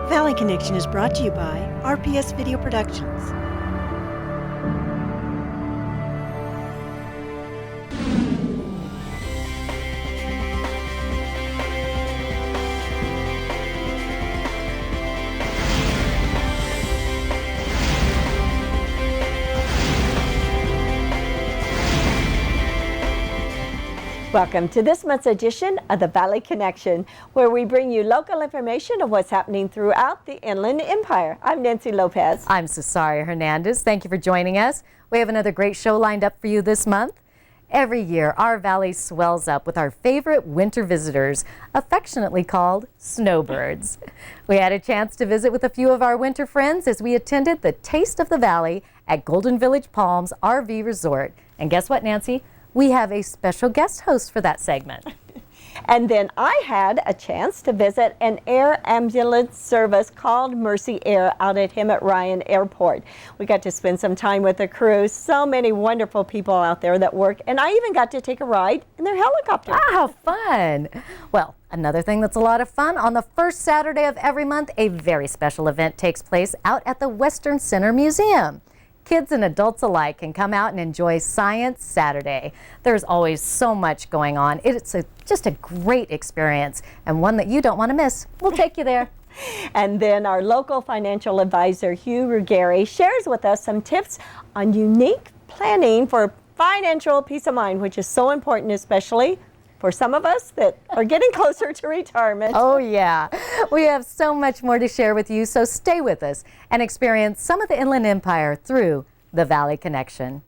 Valley Connection is brought to you by RPS Video Productions. Welcome to this month's edition of the Valley Connection, where we bring you local information of what's happening throughout the Inland Empire. I'm Nancy Lopez. I'm Cesaria Hernandez. Thank you for joining us. We have another great show lined up for you this month. Every year, our valley swells up with our favorite winter visitors, affectionately called snowbirds. We had a chance to visit with a few of our winter friends as we attended the Taste of the Valley at Golden Village Palms RV Resort. And guess what, Nancy? We have a special guest host for that segment. And then I had a chance to visit an air ambulance service called Mercy Air out at Hemet Ryan Airport. We got to spend some time with the crew. So many wonderful people out there that work, and I even got to take a ride in their helicopter. Ah, how fun. Well, another thing that's a lot of fun, on the first Saturday of every month, a very special event takes place out at the Western Center Museum. Kids and adults alike can come out and enjoy Science Saturday. There's always so much going on. It's just a great experience and one that you don't want to miss. We'll take you there. And then our local financial advisor, Hugh Ruggieri, shares with us some tips on unique planning for financial peace of mind, which is so important, especially for some of us that are getting closer to retirement. Oh yeah, we have so much more to share with you, so stay with us and experience some of the Inland Empire through the Valley Connection.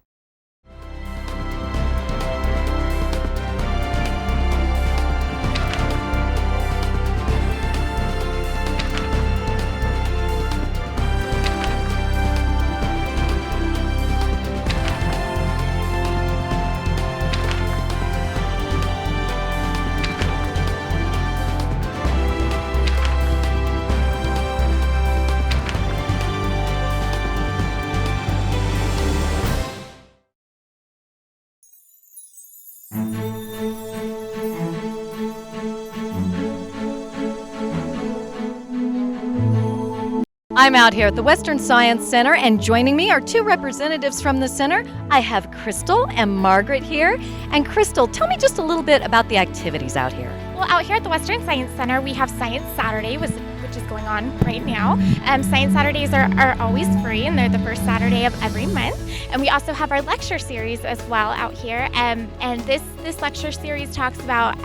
I'm out here at the Western Science Center, and joining me are two representatives from the center. I have Crystal and Margaret here. And Crystal, tell me just a little bit about the activities out here. Well, out here at the Western Science Center, we have Science Saturday, which is going on right now. Science Saturdays are always free, and they're the first Saturday of every month. And we also have our lecture series as well out here. And this lecture series talks about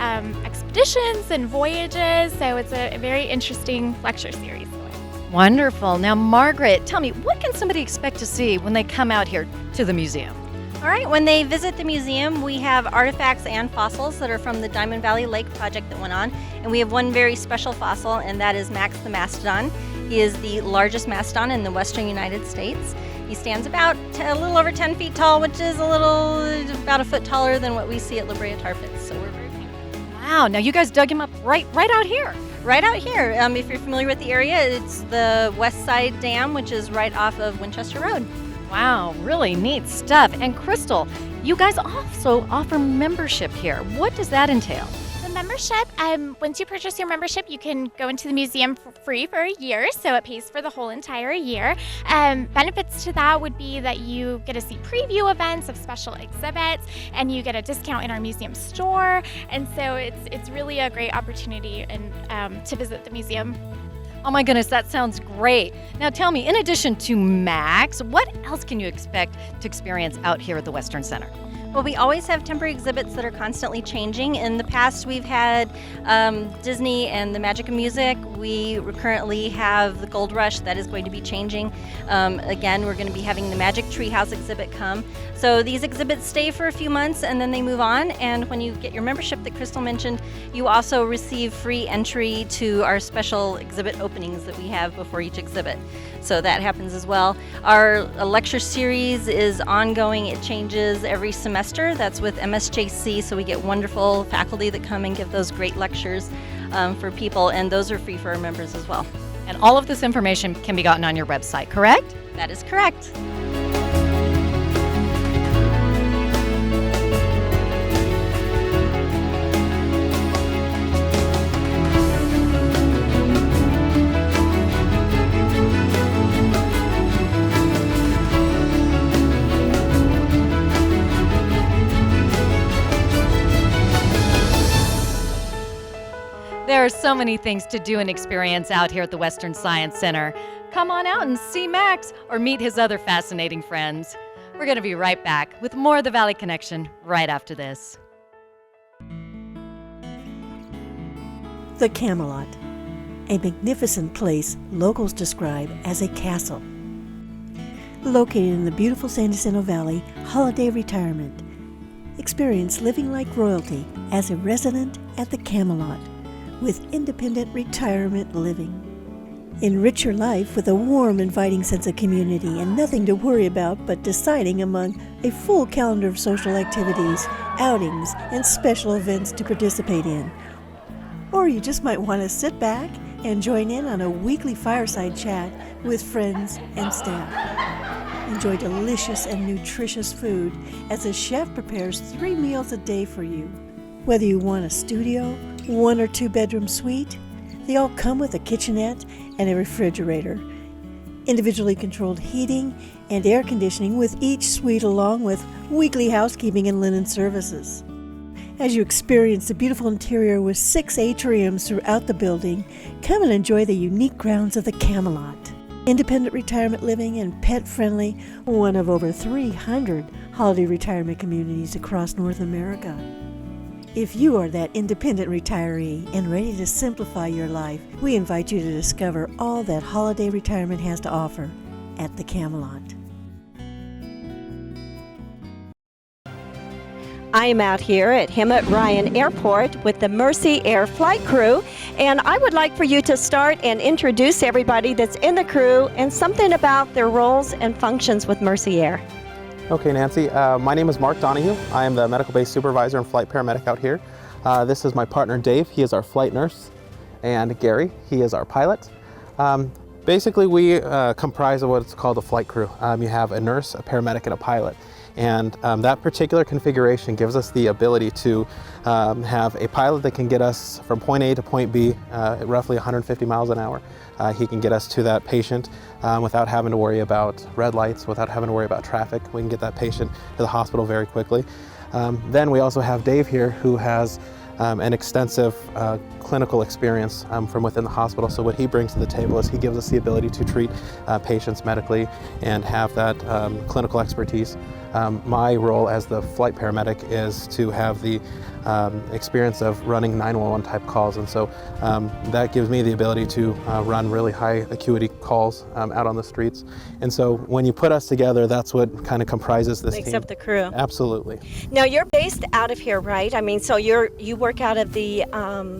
expeditions and voyages, so it's a very interesting lecture series. Wonderful. Now, Margaret, tell me, what can somebody expect to see when they come out here to the museum? All right, when they visit the museum, we have artifacts and fossils that are from the Diamond Valley Lake project that went on. And we have one very special fossil, and that is Max the mastodon. He is the largest mastodon in the western United States. He stands about a little over 10 feet tall, which is about a foot taller than what we see at La Brea Tar Pits. So we're very thankful. Wow, now you guys dug him up right out here. Right out here. If you're familiar with the area, it's the West Side Dam, which is right off of Winchester Road. Wow, really neat stuff. And Crystal, you guys also offer membership here. What does that entail? The membership, once you purchase your membership, you can go into the museum for free for a year, so it pays for the whole entire year. Benefits to that would be that you get to see preview events of special exhibits, and you get a discount in our museum store, and so it's really a great opportunity to visit the museum. Oh my goodness, that sounds great. Now tell me, in addition to Max, what else can you expect to experience out here at the Western Center? Well, we always have temporary exhibits that are constantly changing. In the past, we've had Disney and the Magic of Music. We currently have the Gold Rush. That is going to be changing. Again, we're going to be having the Magic Treehouse exhibit come. So these exhibits stay for a few months and then they move on. And when you get your membership that Crystal mentioned, you also receive free entry to our special exhibit openings that we have before each exhibit. So that happens as well. Our lecture series is ongoing. It changes every semester. That's with MSJC, so we get wonderful faculty that come and give those great lectures for people, and those are free for our members as well. And all of this information can be gotten on your website, correct? That is correct. There are so many things to do and experience out here at the Western Science Center. Come on out and see Max or meet his other fascinating friends. We're going to be right back with more of the Valley Connection right after this. The Camelot, a magnificent place locals describe as a castle. Located in the beautiful San Jacinto Valley, holiday retirement. Experience living like royalty as a resident at the Camelot with independent retirement living. Enrich your life with a warm, inviting sense of community and nothing to worry about but deciding among a full calendar of social activities, outings, and special events to participate in. Or you just might want to sit back and join in on a weekly fireside chat with friends and staff. Enjoy delicious and nutritious food as a chef prepares 3 meals a day for you. Whether you want a studio, 1 or 2 bedroom suite, they all come with a kitchenette and a refrigerator. Individually controlled heating and air conditioning with each suite, along with weekly housekeeping and linen services. As you experience the beautiful interior with 6 atriums throughout the building, come and enjoy the unique grounds of the Camelot. Independent retirement living and pet-friendly, one of over 300 holiday retirement communities across North America. If you are that independent retiree and ready to simplify your life, we invite you to discover all that holiday retirement has to offer at the Camelot. I am out here at Hemet Ryan Airport with the Mercy Air flight crew, and I would like for you to start and introduce everybody that's in the crew and something about their roles and functions with Mercy Air. Okay, Nancy. My name is Mark Donahue. I am the medical base supervisor and flight paramedic out here. This is my partner Dave. He is our flight nurse. And Gary, he is our pilot. Basically, we comprise of what's called a flight crew. You have a nurse, a paramedic, and a pilot. And that particular configuration gives us the ability to have a pilot that can get us from point A to point B at roughly 150 miles an hour. He can get us to that patient without having to worry about red lights, without having to worry about traffic. We can get that patient to the hospital very quickly. Then we also have Dave here, who has an extensive clinical experience from within the hospital. So what he brings to the table is he gives us the ability to treat patients medically and have that clinical expertise. My role as the flight paramedic is to have the experience of running 911 type calls, and so that gives me the ability to run really high acuity calls out on the streets. And so when you put us together, that's what kind of comprises this team. Makes up the crew. Absolutely. Now you're based out of here, right? I mean, so you work out of the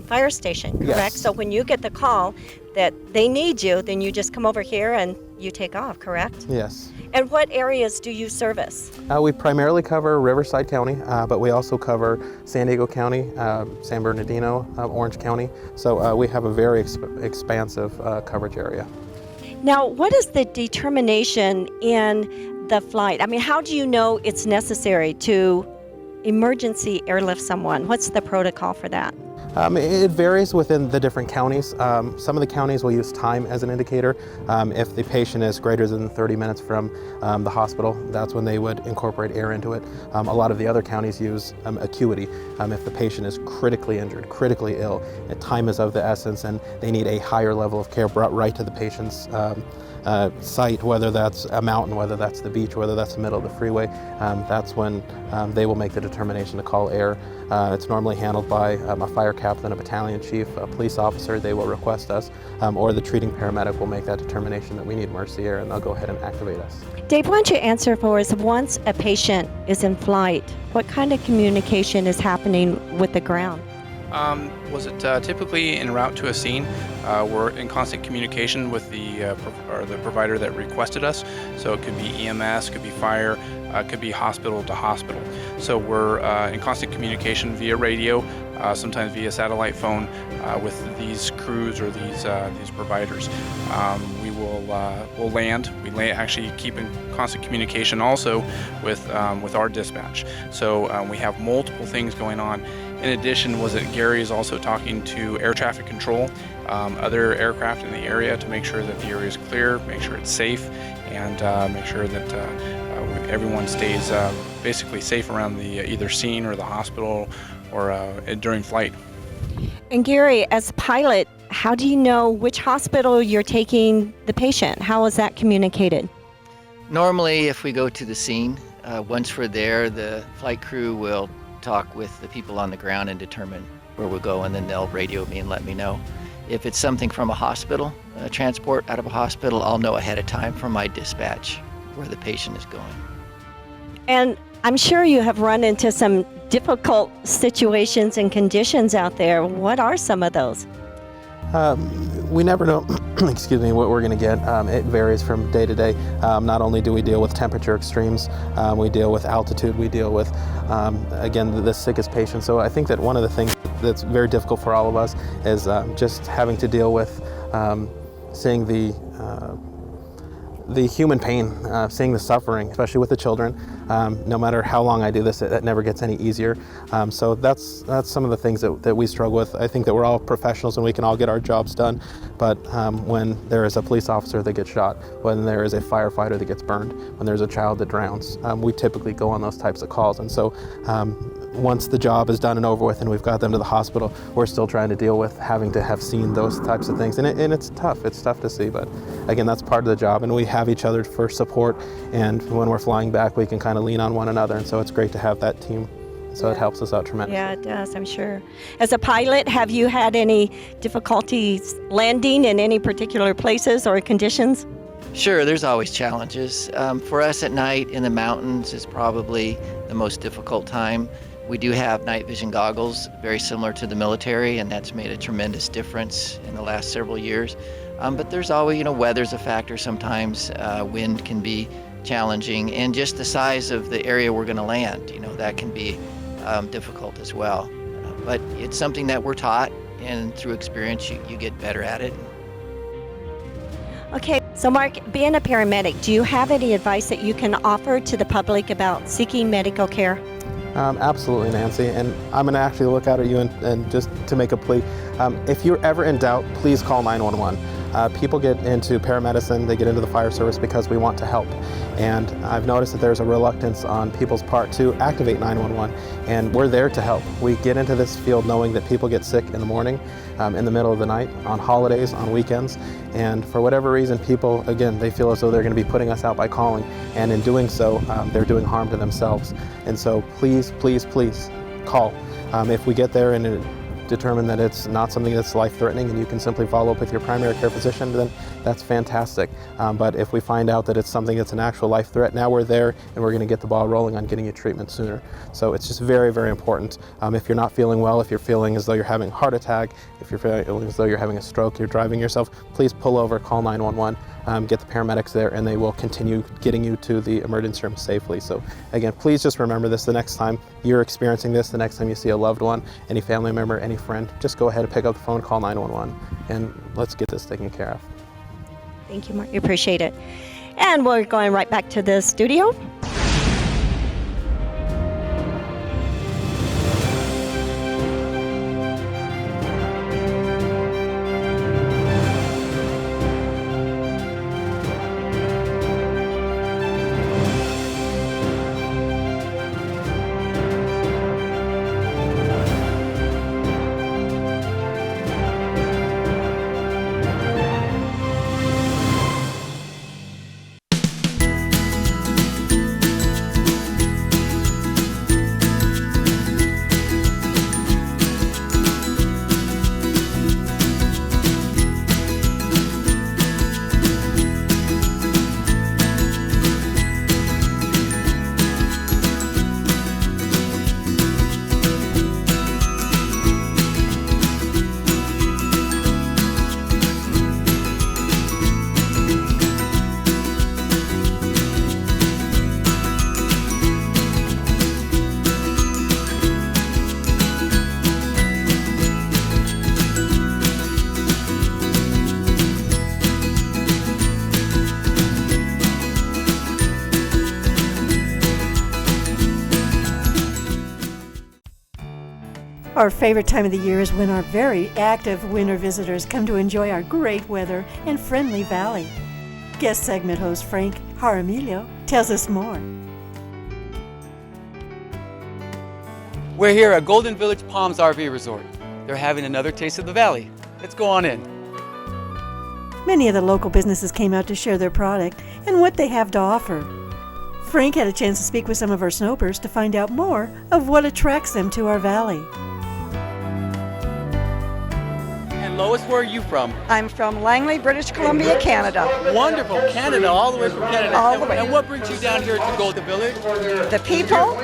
fire station, correct? Yes. So when you get the call that they need you, then you just come over here and you take off, correct? Yes. And what areas do you service? We primarily cover Riverside County, but we also cover San Diego County, San Bernardino, Orange County. So we have a very expansive coverage area. Now, what is the determination in the flight? I mean, how do you know it's necessary to emergency airlift someone? What's the protocol for that? It varies within the different counties. Some of the counties will use time as an indicator. If the patient is greater than 30 minutes from the hospital, that's when they would incorporate air into it. A lot of the other counties use acuity. If the patient is critically injured, critically ill, time is of the essence and they need a higher level of care brought right to the patient's site, whether that's a mountain, whether that's the beach, whether that's the middle of the freeway, that's when they will make the determination to call air. It's normally handled by a fire captain, a battalion chief, a police officer. They will request us, or the treating paramedic will make that determination that we need Mercy Air, and they'll go ahead and activate us. Dave, why don't you answer for us, once a patient is in flight, what kind of communication is happening with the ground? Was it typically en route to a scene? We're in constant communication with the provider that requested us. So it could be EMS, could be fire, could be hospital to hospital. So we're in constant communication via radio, sometimes via satellite phone with these crews or these providers. We'll land. We actually keep in constant communication also with our dispatch. So we have multiple things going on. In addition, Gary is also talking to air traffic control, other aircraft in the area to make sure that the area is clear, make sure it's safe, and make sure that everyone stays basically safe around the either scene or the hospital or during flight. And Gary, as a pilot, how do you know which hospital you're taking the patient? How is that communicated? Normally, if we go to the scene, once we're there, the flight crew will talk with the people on the ground and determine where we'll go, and then they'll radio me and let me know. If it's something from a hospital, transport out of a hospital, I'll know ahead of time from my dispatch where the patient is going. And I'm sure you have run into some difficult situations and conditions out there. What are some of those? We never know, excuse me, what we're going to get. It varies from day to day. Not only do we deal with temperature extremes, we deal with altitude, we deal with, again, the sickest patients. So I think that one of the things that's very difficult for all of us is just having to deal with seeing the human pain, seeing the suffering, especially with the children. No matter how long I do this, it never gets any easier. So that's some of the things that we struggle with. I think that we're all professionals and we can all get our jobs done, but when there is a police officer that gets shot, when there is a firefighter that gets burned, when there's a child that drowns, we typically go on those types of calls. And so once the job is done and over with and we've got them to the hospital, we're still trying to deal with having to have seen those types of things. And it's tough. It's tough to see, but again, that's part of the job. And we have each other for support. And when we're flying back, we can kind of lean on one another. And so it's great to have that team. So it helps us out tremendously. Yeah, it does, I'm sure. As a pilot, have you had any difficulties landing in any particular places or conditions? Sure, there's always challenges. For us at night in the mountains is probably the most difficult time. We do have night vision goggles, very similar to the military, and that's made a tremendous difference in the last several years. But there's always, weather's a factor sometimes. Wind can be challenging, and just the size of the area we're going to land, that can be difficult as well. But it's something that we're taught, and through experience, you get better at it. Okay, so Mark, being a paramedic, do you have any advice that you can offer to the public about seeking medical care? Absolutely, Nancy, and I'm going to actually look out at you and just to make a plea. If you're ever in doubt, please call 911. People get into paramedicine, they get into the fire service because we want to help. And I've noticed that there's a reluctance on people's part to activate 911, and we're there to help. We get into this field knowing that people get sick in the morning, in the middle of the night, on holidays, on weekends, and for whatever reason, people, again, they feel as though they're going to be putting us out by calling, and in doing so, they're doing harm to themselves. And so please, please, please call. If we get there and it determine that it's not something that's life-threatening and you can simply follow up with your primary care physician, then that's fantastic. But if we find out that it's something that's an actual life threat, now we're there and we're going to get the ball rolling on getting you treatment sooner. So it's just very, very important. If you're not feeling well, if you're feeling as though you're having a heart attack, if you're feeling as though you're having a stroke, you're driving yourself, please pull over, call 911, get the paramedics there, and they will continue getting you to the emergency room safely. So again, please just remember this the next time you're experiencing this, the next time you see a loved one, any family member, any friend, just go ahead and pick up the phone, call 911, and let's get this taken care of. Thank you, Mark. We appreciate it. And we're going right back to the studio. Our favorite time of the year is when our very active winter visitors come to enjoy our great weather and friendly valley. Guest segment host Frank Jaramillo tells us more. We're here at Golden Village Palms RV Resort. they're having another taste of the Valley. Let's go on in. Many of the local businesses came out to share their product and what they have to offer. Frank had a chance to speak with some of our snowbirds to find out more of what attracts them to our valley. And Lois, where are you from? I'm from Langley, British Columbia, Canada. Wonderful, Canada, all the way from Canada. All the way. And what brings you down here to Golden Village? The people,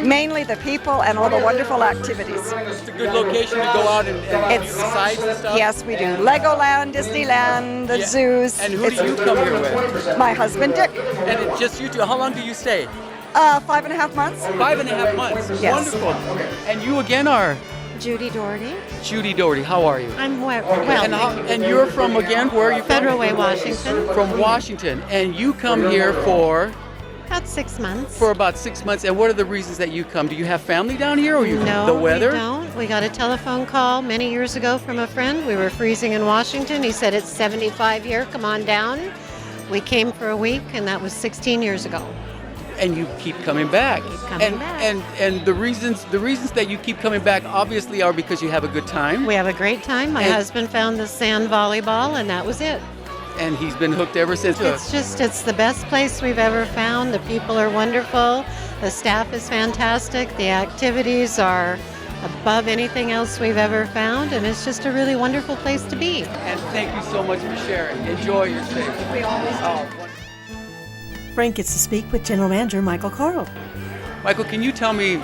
mainly the people, and all the wonderful activities. It's a good location to go out and do the sites and stuff? Yes, we do. Legoland, Disneyland, the zoos. And who do you come here with? My husband, Dick. And it's just you two. How long do you stay? 5.5 months. 5.5 months. Yes. Wonderful. And you again are? Judy Doherty. Judy Doherty, how are you? I'm well. And you're from, again, where are you from? Federal Way, Washington. From Washington. And you come here for? About 6 months. For about 6 months. And what are the reasons that you come? Do you have family down here, or you No, the weather? we don't. We got a telephone call many years ago from a friend. We were freezing in Washington. He said, it's 75 here, come on down. We came for a week, and that was 16 years ago. And you keep coming back. back. And the reasons that you keep coming back obviously are because you have a good time. We have a great time. My husband found the sand volleyball, and that was it. And he's been hooked ever since. It's the best place we've ever found. The people are wonderful. The staff is fantastic. The activities are above anything else we've ever found, and it's just a really wonderful place to be. And thank you so much for sharing. Enjoy your stay. We always do. Frank gets to speak with General Manager Michael Carl. Michael, can you tell me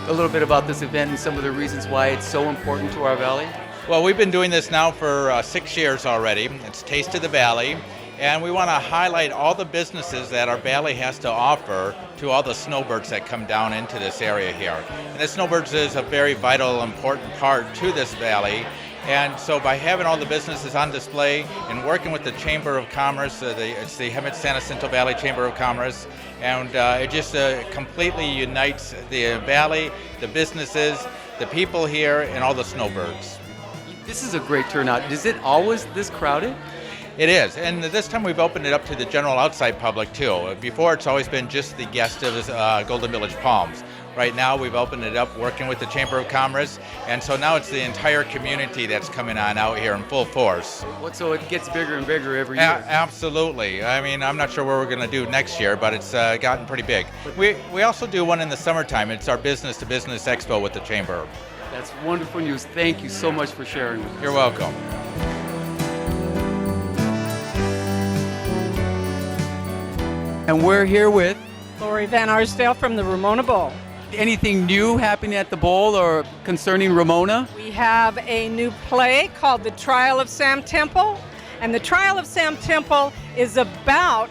a little bit about this event and some of the reasons why it's so important to our valley? Well, we've been doing this now for 6 years already. It's Taste of the Valley, and we want to highlight all the businesses that our valley has to offer to all the snowbirds that come down into this area here. And the snowbirds is a very vital, important part to this valley. And so by having all the businesses on display and working with the Chamber of Commerce, it's the Hemet San Jacinto Valley Chamber of Commerce, and it just completely unites the valley, the businesses, the people here, and all the snowbirds. This is a great turnout. Is it always this crowded? It is, and this time we've opened it up to the general outside public too. Before it's always been just the guests of Golden Village Palms. Right now we've opened it up working with the Chamber of Commerce, and so now it's the entire community that's coming on out here in full force. So it gets bigger and bigger every year? Absolutely. I mean, I'm not sure what we're going to do next year, but it's gotten pretty big. We also do one in the summertime. It's our Business to Business Expo with the Chamber. That's wonderful news. Thank you so much for sharing with us. You're welcome. And we're here with Lori Van Arsdale from the Ramona Bowl. Anything new happening at the Bowl or concerning Ramona? We have a new play called The Trial of Sam Temple, and The Trial of Sam Temple is about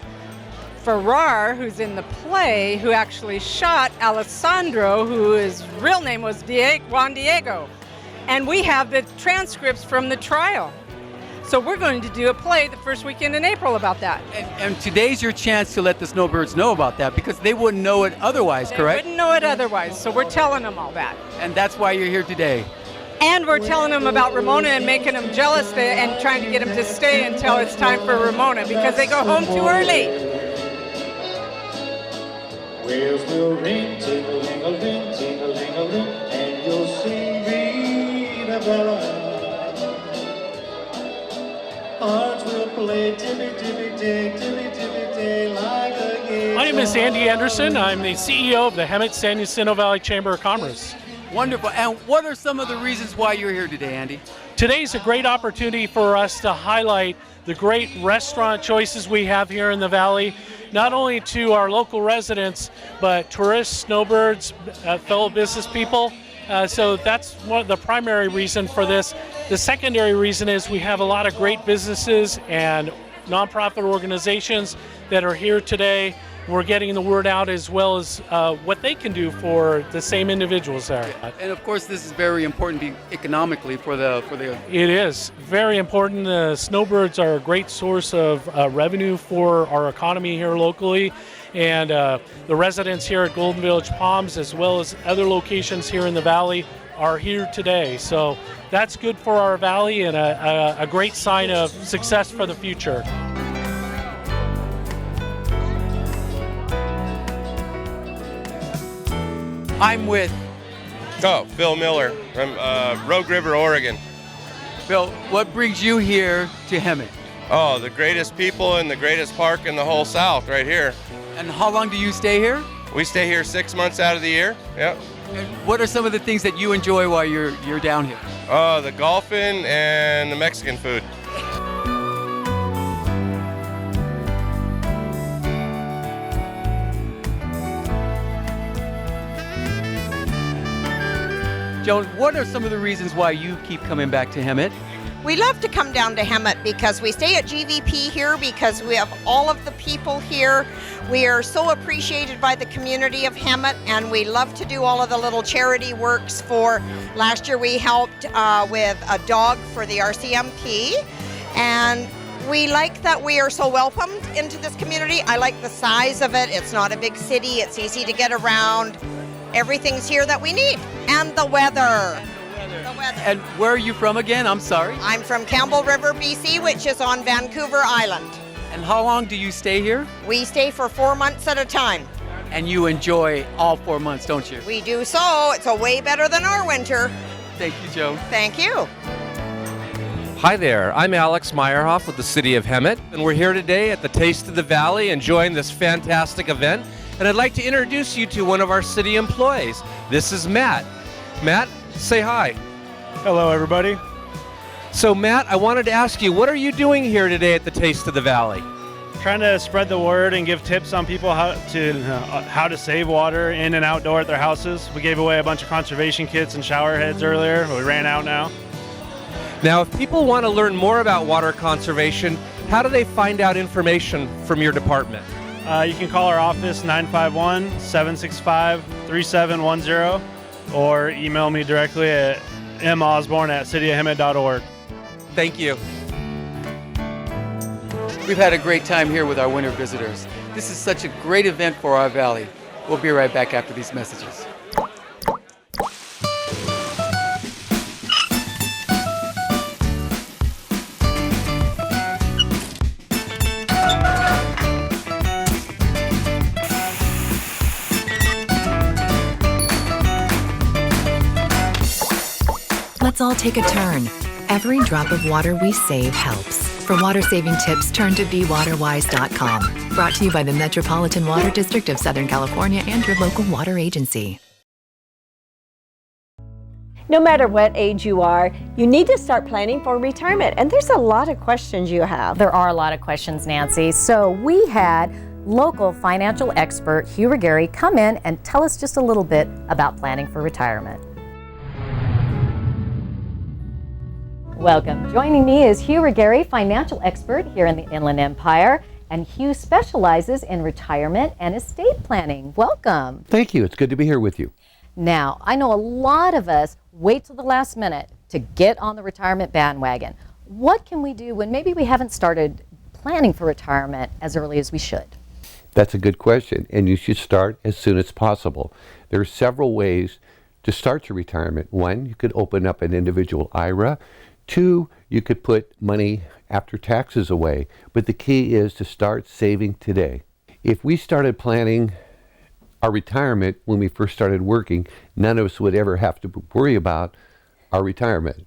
Farrar, who's in the play, who actually shot Alessandro, whose real name was Juan Diego. And we have the transcripts from the trial. So we're going to do a play the first weekend in April about that. And today's your chance to let the snowbirds know about that, because they wouldn't know it otherwise, correct? They wouldn't know it otherwise, so we're telling them all that. And that's why you're here today. And we're telling them about Ramona and making them jealous and trying to get them to stay until it's time for Ramona, because they go home too early. Wheels will ring, ting-a-ling-a-ling, ting-a-ling-a-ling, and you'll sing Vita Bella. Hearts will play tippy-tippy-tay, tippy-tippy-tay, like a game. My name is Andy Anderson. I'm the CEO of the Hemet San Jacinto Valley Chamber of Commerce. Wonderful. And what are some of the reasons why you're here today, Andy? Today's a great opportunity for us to highlight the great restaurant choices we have here in the Valley, not only to our local residents, but tourists, snowbirds, fellow business people. So that's one of the primary reason for this. The secondary reason is we have a lot of great businesses and nonprofit organizations that are here today. We're getting the word out as well as what they can do for the same individuals there. And of course, this is very important economically for the. It is very important. The snowbirds are a great source of revenue for our economy here locally, and the residents here at Golden Village Palms, as well as other locations here in the valley, are here today. So that's good for our valley and a great sign of success for the future. I'm with Oh, Phil Miller from Rogue River, Oregon. Phil, what brings you here to Hemet? Oh, the greatest people and the greatest park in the whole South right here. And how long do you stay here? We stay here 6 months out of the year. Yep. And what are some of the things that you enjoy while you're down here? Oh, the golfing and the Mexican food. Joan, what are some of the reasons why you keep coming back to Hemet? We love to come down to Hemet because we stay at GVP here because we have all of the people here. We are so appreciated by the community of Hemet, and we love to do all of the little charity works for. Last year we helped with a dog for the RCMP, and we like that we are so welcomed into this community. I like the size of it. It's not a big city. It's easy to get around. Everything's here that we need. And the weather. And where are you from again? I'm sorry. I'm from Campbell River, BC, which is on Vancouver Island. And how long do you stay here? We stay for 4 months at a time. And you enjoy all 4 months, don't you? We do so. It's a way better than our winter. Thank you, Joan. Thank you. Hi there, I'm Alex Meyerhoff with the City of Hemet, and we're here today at the Taste of the Valley enjoying this fantastic event. And I'd like to introduce you to one of our city employees. This is Matt. Matt, say hi. Hello, everybody. So Matt, I wanted to ask you, what are you doing here today at the Taste of the Valley? Trying to spread the word and give tips on people how to save water in and outdoor at their houses. We gave away a bunch of conservation kits and shower heads earlier. We ran out now. Now, if people want to learn more about water conservation, how do they find out information from your department? You can call our office 951-765-3710 or email me directly at mosborne@cityofhemet.org. Thank you. We've had a great time here with our winter visitors. This is such a great event for our valley. We'll be right back after these messages. Let's all take a turn. Every drop of water we save helps. For water-saving tips, turn to BeWaterWise.com. Brought to you by the Metropolitan Water District of Southern California and your local water agency. No matter what age you are, you need to start planning for retirement. And there's a lot of questions you have. There are a lot of questions, Nancy. So we had local financial expert Hugh Ruggieri come in and tell us just a little bit about planning for retirement. Welcome. Joining me is Hugh Ruggieri, financial expert here in the Inland Empire. And Hugh specializes in retirement and estate planning. Welcome. Thank you. It's good to be here with you. Now, I know a lot of us wait till the last minute to get on the retirement bandwagon. What can we do when maybe we haven't started planning for retirement as early as we should? That's a good question, and you should start as soon as possible. There are several ways to start your retirement. One, you could open up an individual IRA. Two, you could put money after taxes away. But the key is to start saving today. If we started planning our retirement when we first started working, none of us would ever have to worry about our retirement.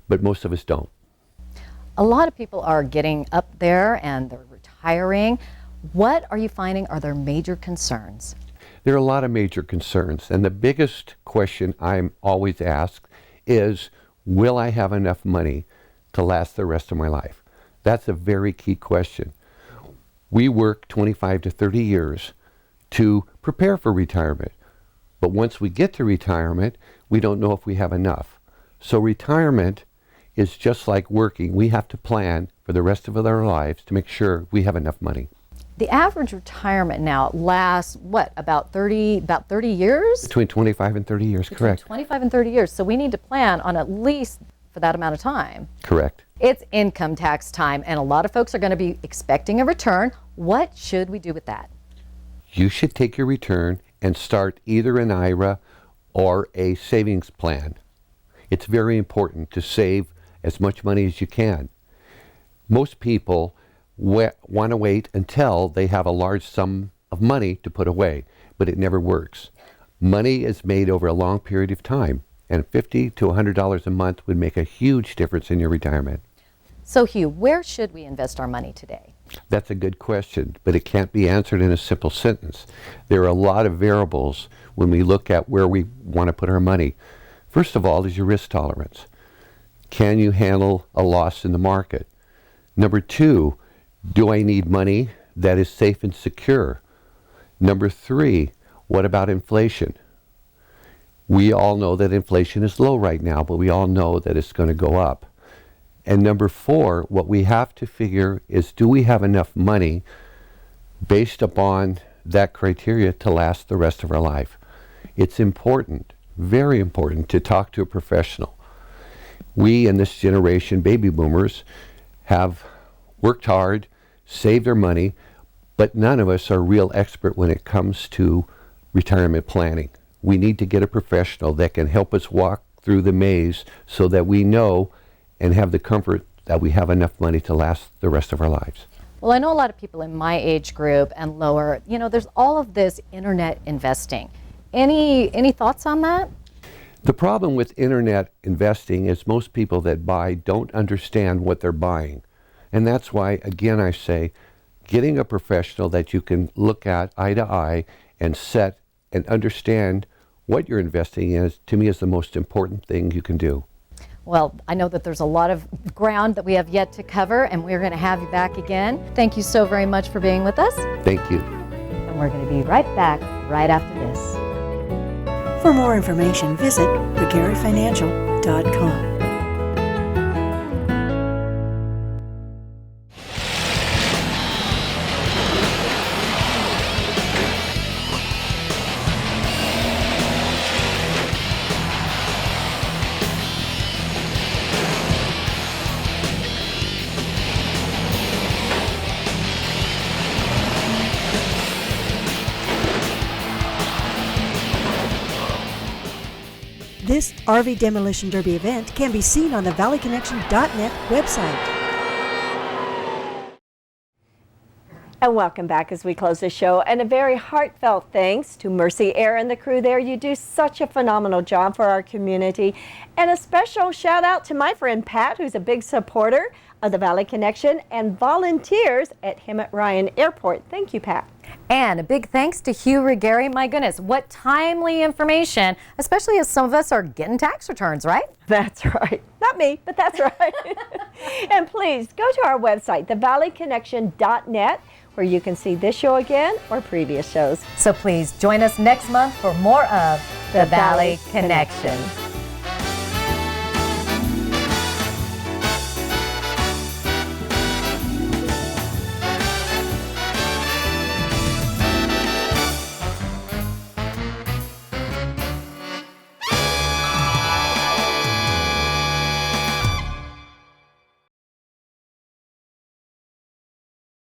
But most of us don't. A lot of people are getting up there and they're retiring. What are you finding are their major concerns? There are a lot of major concerns. And the biggest question I'm always asked is, will I have enough money to last the rest of my life? That's a very key question. We work 25 to 30 years to prepare for retirement. But once we get to retirement, we don't know if we have enough. So retirement is just like working. We have to plan for the rest of our lives to make sure we have enough money. The average retirement now lasts, what, about 30 years? Between 25 and 30 years, correct. 25 and 30 years. So we need to plan on at least for that amount of time. Correct. It's income tax time, and a lot of folks are going to be expecting a return. What should we do with that? You should take your return and start either an IRA or a savings plan. It's very important to save as much money as you can. Most people want to wait until they have a large sum of money to put away, but it never works. Money is made over a long period of time, and $50 to $100 a month would make a huge difference in your retirement. So Hugh, where should we invest our money today? That's a good question, but it can't be answered in a simple sentence. There are a lot of variables when we look at where we want to put our money. First of all is your risk tolerance. Can you handle a loss in the market? Number two, do I need money that is safe and secure? Number three, what about inflation? We all know that inflation is low right now, but we all know that it's going to go up. And number four, what we have to figure is, do we have enough money based upon that criteria to last the rest of our life? It's important, very important, to talk to a professional. We in this generation, baby boomers, have worked hard, saved our money, but none of us are real expert when it comes to retirement planning. We need to get a professional that can help us walk through the maze so that we know and have the comfort that we have enough money to last the rest of our lives. Well, I know a lot of people in my age group and lower, there's all of this internet investing. Any thoughts on that? The problem with internet investing is most people that buy don't understand what they're buying. And that's why, again, I say, getting a professional that you can look at eye to eye and set and understand what you're investing in, to me, is the most important thing you can do. Well, I know that there's a lot of ground that we have yet to cover, and we're going to have you back again. Thank you so very much for being with us. Thank you. And we're going to be right back right after this. For more information, visit ruggieri.financial.com. This RV Demolition Derby event can be seen on the valleyconnection.net website. And welcome back as we close the show. And a very heartfelt thanks to Mercy Air and the crew there. You do such a phenomenal job for our community. And a special shout out to my friend Pat, who's a big supporter of the Valley Connection and volunteers at Hemet Ryan Airport. Thank you, Pat. And a big thanks to Hugh Ruggieri. My goodness, what timely information, especially as some of us are getting tax returns, right? That's right. Not me, but that's right. And please go to our website, thevalleyconnection.net, where you can see this show again or previous shows. So please join us next month for more of The Valley Connection.